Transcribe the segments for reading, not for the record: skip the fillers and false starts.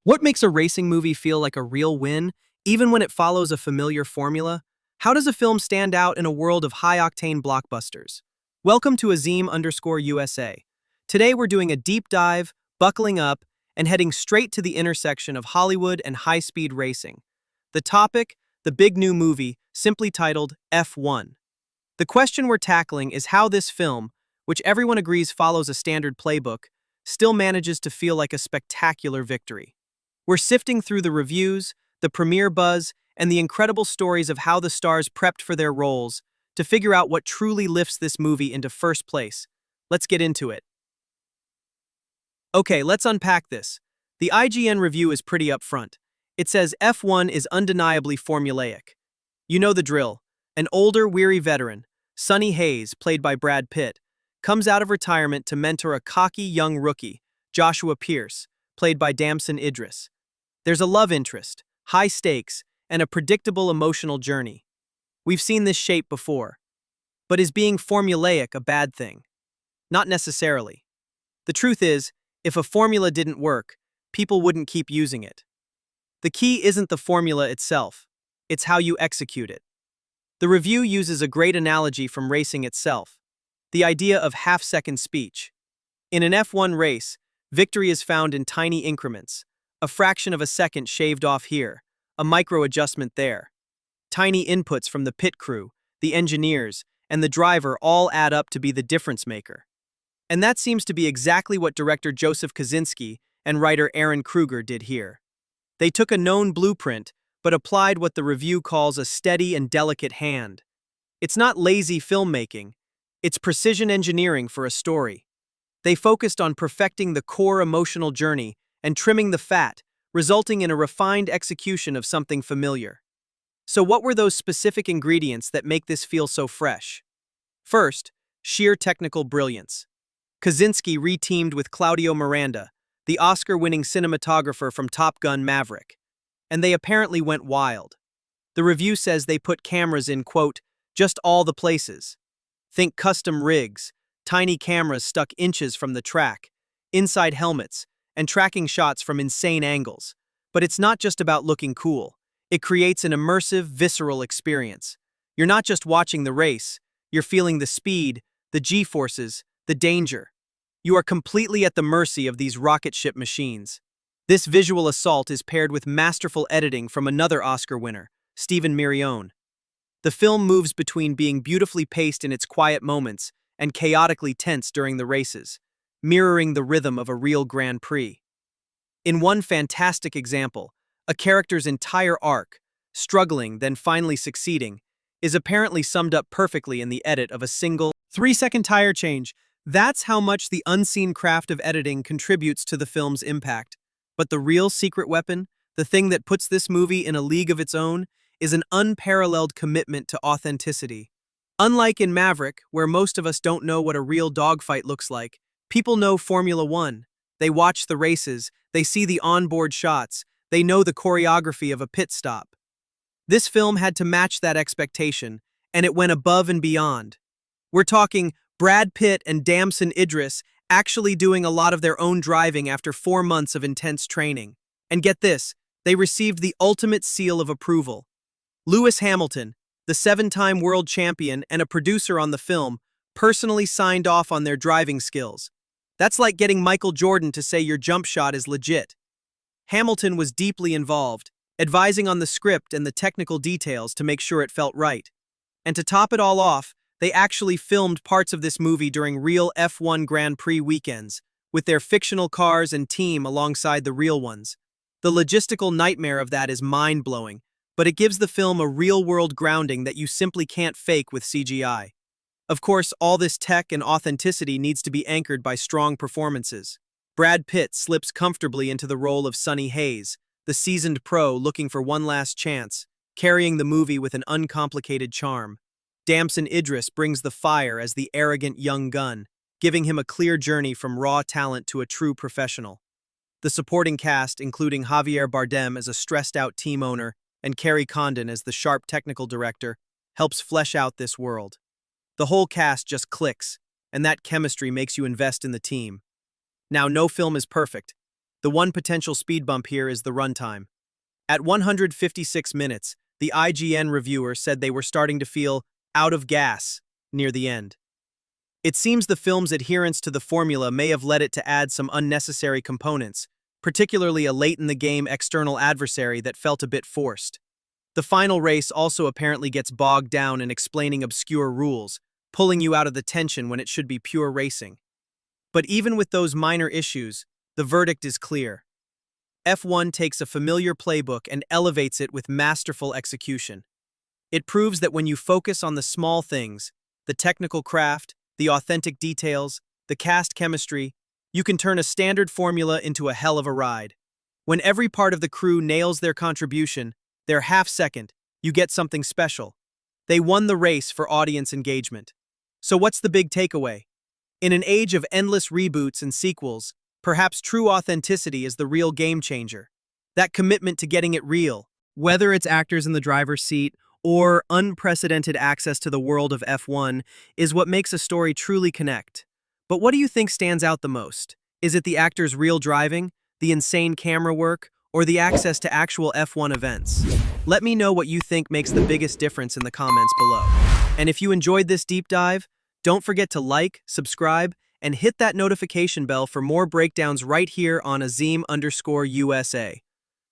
What makes a racing movie feel like a real win, even when it follows a familiar formula? How does a film stand out in a world of high-octane blockbusters? Welcome to Azeem_USA. Today we're doing a deep dive, buckling up, and heading straight to the intersection of Hollywood and high-speed racing. The topic, the big new movie, simply titled F1. The question we're tackling is how this film, which everyone agrees follows a standard playbook, still manages to feel like a spectacular victory. We're sifting through the reviews, the premiere buzz, and the incredible stories of how the stars prepped for their roles to figure out what truly lifts this movie into first place. Let's get into it. Okay, let's unpack this. The IGN review is pretty upfront. It says F1 is undeniably formulaic. You know the drill. An older, weary veteran, Sonny Hayes, played by Brad Pitt, comes out of retirement to mentor a cocky young rookie, Joshua Pierce, played by Damson Idris. There's a love interest, high stakes, and a predictable emotional journey. We've seen this shape before. But is being formulaic a bad thing? Not necessarily. The truth is, if a formula didn't work, people wouldn't keep using it. The key isn't the formula itself, it's how you execute it. The review uses a great analogy from racing itself, the idea of half-second speech. In an F1 race, victory is found in tiny increments, a fraction of a second shaved off here, a micro-adjustment there. Tiny inputs from the pit crew, the engineers, and the driver all add up to be the difference maker. And that seems to be exactly what director Joseph Kosinski and writer Aaron Kruger did here. They took a known blueprint, but applied what the review calls a steady and delicate hand. It's not lazy filmmaking, it's precision engineering for a story. They focused on perfecting the core emotional journey and trimming the fat, resulting in a refined execution of something familiar. So what were those specific ingredients that make this feel so fresh? First, sheer technical brilliance. Kosinski reteamed with Claudio Miranda, the Oscar-winning cinematographer from Top Gun: Maverick, and they apparently went wild. The review says they put cameras in, quote, just all the places. Think custom rigs, tiny cameras stuck inches from the track, inside helmets, and tracking shots from insane angles. But it's not just about looking cool. It creates an immersive, visceral experience. You're not just watching the race, you're feeling the speed, the G-forces, the danger. You are completely at the mercy of these rocket ship machines. This visual assault is paired with masterful editing from another Oscar winner, Stephen Mirione. The film moves between being beautifully paced in its quiet moments and chaotically tense during the races, mirroring the rhythm of a real Grand Prix. In one fantastic example, a character's entire arc, struggling then finally succeeding, is apparently summed up perfectly in the edit of a single 3-second tire change. That's how much the unseen craft of editing contributes to the film's impact. But the real secret weapon, the thing that puts this movie in a league of its own, is an unparalleled commitment to authenticity. Unlike in Maverick, where most of us don't know what a real dogfight looks like, people know Formula One. They watch the races, they see the onboard shots, they know the choreography of a pit stop. This film had to match that expectation, and it went above and beyond. We're talking Brad Pitt and Damson Idris actually doing a lot of their own driving after 4 months of intense training. And get this, they received the ultimate seal of approval. Lewis Hamilton, the 7-time world champion and a producer on the film, personally signed off on their driving skills. That's like getting Michael Jordan to say your jump shot is legit. Hamilton was deeply involved, advising on the script and the technical details to make sure it felt right. And to top it all off, they actually filmed parts of this movie during real F1 Grand Prix weekends, with their fictional cars and team alongside the real ones. The logistical nightmare of that is mind-blowing, but it gives the film a real-world grounding that you simply can't fake with CGI. Of course, all this tech and authenticity needs to be anchored by strong performances. Brad Pitt slips comfortably into the role of Sonny Hayes, the seasoned pro looking for one last chance, carrying the movie with an uncomplicated charm. Damson Idris brings the fire as the arrogant young gun, giving him a clear journey from raw talent to a true professional. The supporting cast, including Javier Bardem as a stressed-out team owner and Kerry Condon as the sharp technical director, helps flesh out this world. The whole cast just clicks, and that chemistry makes you invest in the team. Now, no film is perfect, The one potential speed bump here is the runtime. At 156 minutes, the IGN reviewer said they were starting to feel out of gas near the end. It seems the film's adherence to the formula may have led it to add some unnecessary components, particularly a late-in-the-game external adversary that felt a bit forced. The final race also apparently gets bogged down in explaining obscure rules, pulling you out of the tension when it should be pure racing. But even with those minor issues, the verdict is clear. F1 takes a familiar playbook and elevates it with masterful execution. It proves that when you focus on the small things, the technical craft, the authentic details, the cast chemistry, you can turn a standard formula into a hell of a ride. When every part of the crew nails their contribution, their half-second, you get something special. They won the race for audience engagement. So what's the big takeaway? In an age of endless reboots and sequels, perhaps true authenticity is the real game changer. That commitment to getting it real, whether it's actors in the driver's seat or unprecedented access to the world of F1, is what makes a story truly connect. But what do you think stands out the most? Is it the actors' real driving, the insane camera work, or the access to actual F1 events? Let me know what you think makes the biggest difference in the comments below. And if you enjoyed this deep dive, don't forget to like, subscribe, and hit that notification bell for more breakdowns right here on Azeem_USA.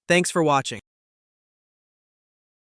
Thanks for watching.